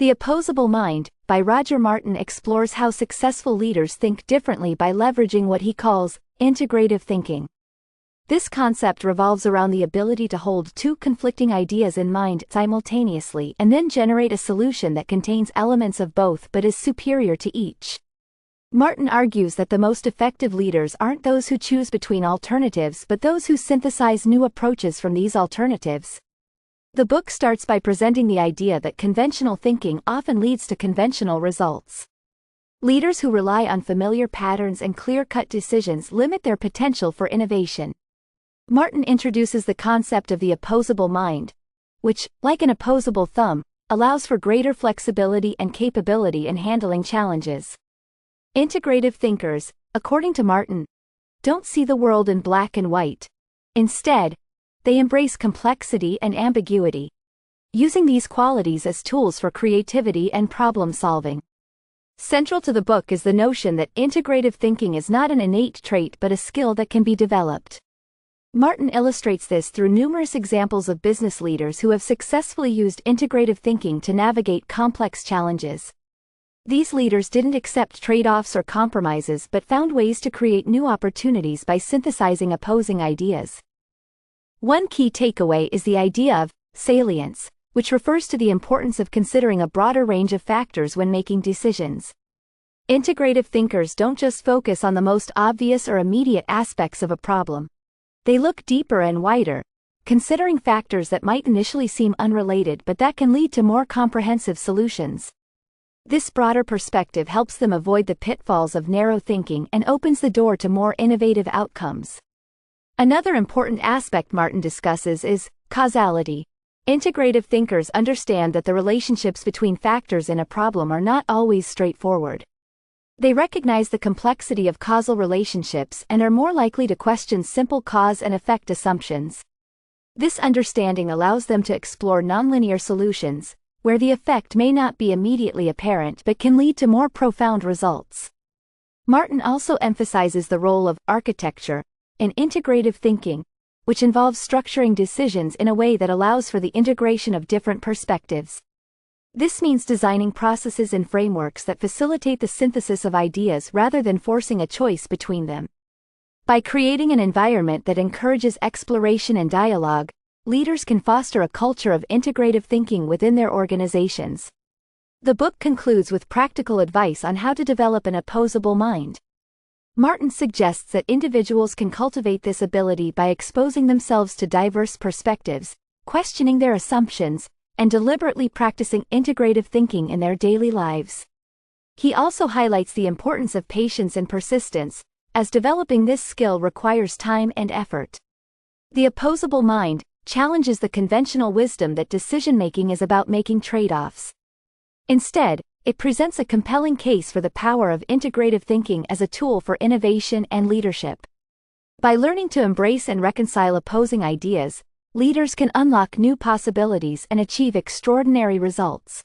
The Opposable Mind, by Roger Martin, explores how successful leaders think differently by leveraging what he calls integrative thinking. This concept revolves around the ability to hold two conflicting ideas in mind simultaneously and then generate a solution that contains elements of both but is superior to each. Martin argues that the most effective leaders aren't those who choose between alternatives but those who synthesize new approaches from these alternatives. The book starts by presenting the idea that conventional thinking often leads to conventional results. Leaders who rely on familiar patterns and clear-cut decisions limit their potential for innovation. Martin introduces the concept of the opposable mind, which, like an opposable thumb, allows for greater flexibility and capability in handling challenges. Integrative thinkers, according to Martin, don't see the world in black and white. Instead, they embrace complexity and ambiguity, using these qualities as tools for creativity and problem-solving. Central to the book is the notion that integrative thinking is not an innate trait but a skill that can be developed. Martin illustrates this through numerous examples of business leaders who have successfully used integrative thinking to navigate complex challenges. These leaders didn't accept trade-offs or compromises but found ways to create new opportunities by synthesizing opposing ideas. One key takeaway is the idea of salience, which refers to the importance of considering a broader range of factors when making decisions. Integrative thinkers don't just focus on the most obvious or immediate aspects of a problem. They look deeper and wider, considering factors that might initially seem unrelated but that can lead to more comprehensive solutions. This broader perspective helps them avoid the pitfalls of narrow thinking and opens the door to more innovative outcomes. Another important aspect Martin discusses is causality. Integrative thinkers understand that the relationships between factors in a problem are not always straightforward. They recognize the complexity of causal relationships and are more likely to question simple cause and effect assumptions. This understanding allows them to explore nonlinear solutions, where the effect may not be immediately apparent but can lead to more profound results. Martin also emphasizes the role of architecture in integrative thinking, which involves structuring decisions in a way that allows for the integration of different perspectives. This means designing processes and frameworks that facilitate the synthesis of ideas rather than forcing a choice between them. By creating an environment that encourages exploration and dialogue, leaders can foster a culture of integrative thinking within their organizations. The book concludes with practical advice on how to develop an opposable mind. Martin suggests that individuals can cultivate this ability by exposing themselves to diverse perspectives, questioning their assumptions, and deliberately practicing integrative thinking in their daily lives. He also highlights the importance of patience and persistence, as developing this skill requires time and effort. The opposable mind challenges the conventional wisdom that decision-making is about making trade-offs. Instead, it presents a compelling case for the power of integrative thinking as a tool for innovation and leadership. By learning to embrace and reconcile opposing ideas, leaders can unlock new possibilities and achieve extraordinary results.